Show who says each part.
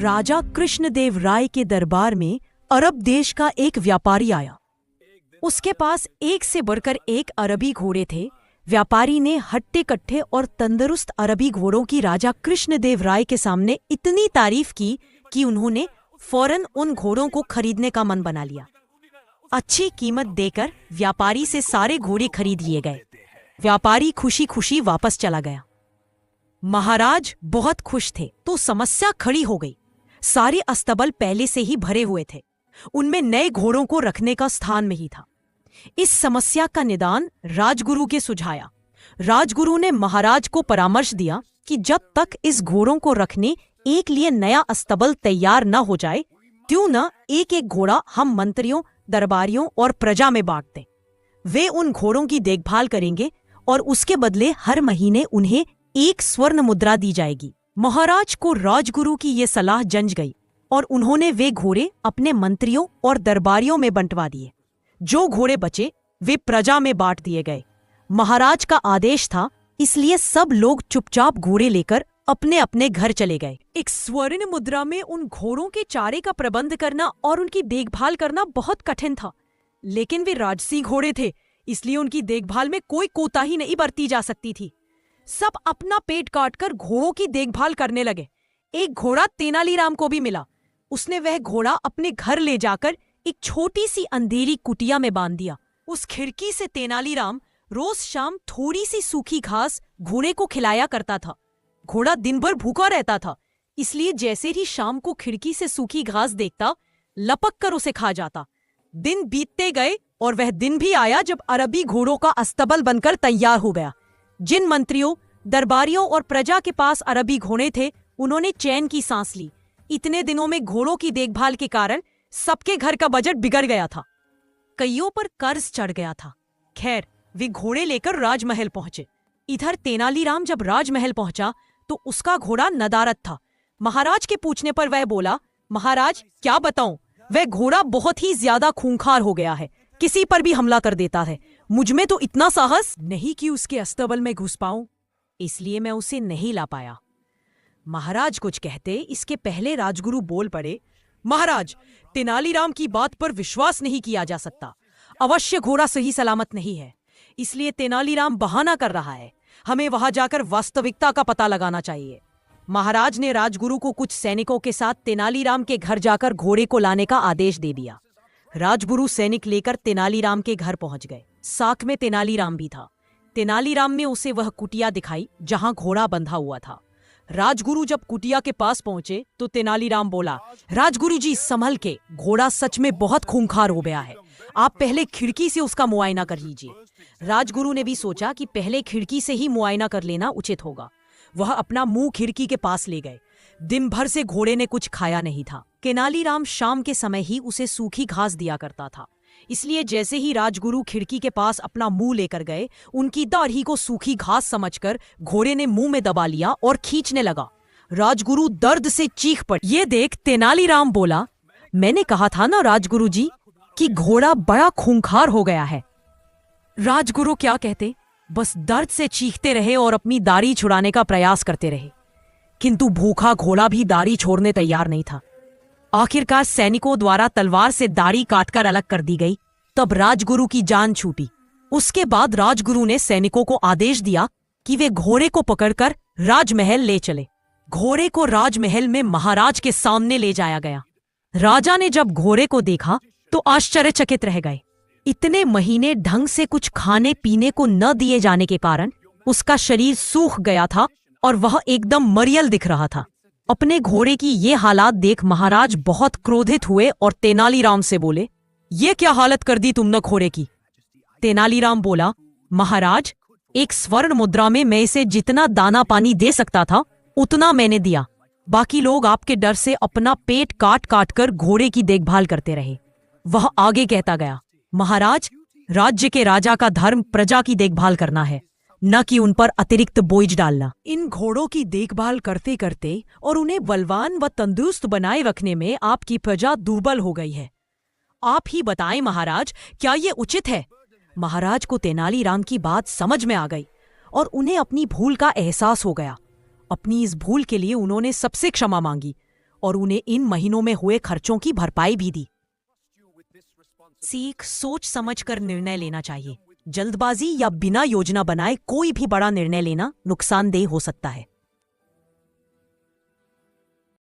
Speaker 1: राजा कृष्णदेव राय के दरबार में अरब देश का एक व्यापारी आया। उसके पास एक से बढ़कर एक अरबी घोड़े थे। व्यापारी ने हट्टे कट्टे और तंदुरुस्त अरबी घोड़ों की राजा कृष्णदेव राय के सामने इतनी तारीफ की कि उन्होंने फौरन उन घोड़ों को खरीदने का मन बना लिया। अच्छी कीमत देकर व्यापारी से सारे घोड़े खरीद लिए गए। व्यापारी खुशी खुशी वापस चला गया। महाराज बहुत खुश थे तो समस्या खड़ी हो गई। सारे अस्तबल पहले से ही भरे हुए थे, उनमें नए घोड़ों को रखने का स्थान नहीं था। इस समस्या का निदान राजगुरु के सुझाया। राजगुरु ने महाराज को परामर्श दिया कि जब तक इस घोड़ों को रखने एक लिए नया अस्तबल तैयार न हो जाए, क्यों न एक एक घोड़ा हम मंत्रियों, दरबारियों और प्रजा में बांट दें। वे उन घोड़ों की देखभाल करेंगे और उसके बदले हर महीने उन्हें एक स्वर्ण मुद्रा दी जाएगी। महाराज को राजगुरु की ये सलाह जंच गई और उन्होंने वे घोड़े अपने मंत्रियों और दरबारियों में बंटवा दिए। जो घोड़े बचे वे प्रजा में बांट दिए गए। महाराज का आदेश था, इसलिए सब लोग चुपचाप घोड़े लेकर अपने अपने घर चले गए। एक स्वर्ण मुद्रा में उन घोड़ों के चारे का प्रबंध करना और उनकी देखभाल करना बहुत कठिन था, लेकिन वे राजसी घोड़े थे, इसलिए उनकी देखभाल में कोई कोताही नहीं बरती जा सकती थी। सब अपना पेट काटकर घोड़ों की देखभाल करने लगे। एक घोड़ा तेनालीराम को भी मिला। उसने वह घोड़ा अपने घर ले जाकर एक छोटी सी अंधेरी कुटिया में बांध दिया। उस खिड़की से तेनालीराम रोज शाम थोड़ी सी सूखी घास घोड़े को खिलाया करता था। घोड़ा दिन भर भूखा रहता था, इसलिए जैसे ही शाम को खिड़की से सूखी घास देखता, लपक कर उसे खा जाता। दिन बीतते गए और वह दिन भी आया जब अरबी घोड़ों का अस्तबल बनकर तैयार हो गया। जिन मंत्रियों, दरबारियों और प्रजा के पास अरबी घोड़े थे, उन्होंने चैन की सांस ली। इतने दिनों में घोड़ों की देखभाल के कारण सबके घर का बजट बिगड़ गया था। कईयों पर कर्ज चढ़ गया था। खैर, वे घोड़े लेकर राजमहल पहुंचे। इधर तेनालीराम जब राजमहल पहुंचा तो उसका घोड़ा नदारद था। महाराज के पूछने पर वह बोला, महाराज क्या बताऊं, वह घोड़ा बहुत ही ज्यादा खूंखार हो गया है, किसी पर भी हमला कर देता है। मुझमें तो इतना साहस नहीं कि उसके अस्तबल में घुस पाऊं, इसलिए मैं उसे नहीं ला पाया। महाराज कुछ कहते इसके पहले राजगुरु बोल पड़े, महाराज, तेनालीराम की बात पर विश्वास नहीं किया जा सकता। अवश्य घोड़ा सही सलामत नहीं है, इसलिए तेनालीराम बहाना कर रहा है। हमें वहां जाकर वास्तविकता का पता लगाना चाहिए। महाराज ने राजगुरु को कुछ सैनिकों के साथ तेनालीराम के घर जाकर घोड़े को लाने का आदेश दे दिया। राजगुरु सैनिक लेकर तेनालीराम के घर पहुंच गए। साथ में तेनालीराम भी था। तेनालीराम ने उसे वह कुटिया दिखाई जहां घोड़ा बंधा हुआ था। राजगुरु जब कुटिया के पास पहुंचे तो तेनालीराम बोला, राजगुरु जी संभल के, घोड़ा सच में बहुत खूंखार हो गया है। आप पहले खिड़की से उसका मुआयना कर लीजिए। राजगुरु ने भी सोचा कि पहले खिड़की से ही मुआयना कर लेना उचित होगा। वह अपना मुंह खिड़की के पास ले गए। दिन भर से घोड़े ने कुछ खाया नहीं था। तेनालीराम शाम के समय ही उसे सूखी घास दिया करता था, इसलिए जैसे ही राजगुरु खिड़की के पास अपना मुंह लेकर गए, उनकी दाढ़ी को सूखी घास समझकर घोड़े ने मुंह में दबा लिया और खींचने लगा। राजगुरु दर्द से चीख पड़े। ये देख तेनालीराम बोला, मैंने कहा था ना राजगुरु जी कि घोड़ा बड़ा खूंखार हो गया है। राजगुरु क्या कहते, बस दर्द से चीखते रहे और अपनी दाढ़ी छुड़ाने का प्रयास करते रहे, किंतु भूखा घोड़ा भी दाढ़ी छोड़ने तैयार नहीं था। आखिरकार सैनिकों द्वारा तलवार से दाढ़ी काटकर अलग कर दी गई। तब राजगुरु की जान छूटी। उसके बाद राजगुरु ने सैनिकों को आदेश दिया कि वे घोड़े को पकड़कर राजमहल ले चले। घोड़े को राजमहल में महाराज के सामने ले जाया गया। राजा ने जब घोड़े को देखा तो आश्चर्यचकित रह गए। इतने महीने ढंग से कुछ खाने पीने को न दिए जाने के कारण उसका शरीर सूख गया था और वह एकदम मरियल दिख रहा था। अपने घोड़े की ये हालात देख महाराज बहुत क्रोधित हुए और तेनालीराम से बोले, ये क्या हालत कर दी तुमने घोड़े की। तेनालीराम बोला, महाराज, एक स्वर्ण मुद्रा में मैं इसे जितना दाना पानी दे सकता था उतना मैंने दिया। बाकी लोग आपके डर से अपना पेट काट काट कर घोड़े की देखभाल करते रहे। वह आगे कहता गया, महाराज, राज्य के राजा का धर्म प्रजा की देखभाल करना है, न कि उन पर अतिरिक्त बोझ डालना। इन घोड़ों की देखभाल करते करते और उन्हें बलवान व तंदुरुस्त बनाए रखने में आपकी प्रजा दुर्बल हो गई है। आप ही बताएं महाराज, क्या ये उचित है। महाराज को तेनालीराम की बात समझ में आ गई और उन्हें अपनी भूल का एहसास हो गया। अपनी इस भूल के लिए उन्होंने सबसे क्षमा मांगी और उन्हें इन महीनों में हुए खर्चों की भरपाई भी दी। सीख, सोच समझकर निर्णय लेना चाहिए। जल्दबाजी या बिना योजना बनाए कोई भी बड़ा निर्णय लेना नुकसानदेह हो सकता है।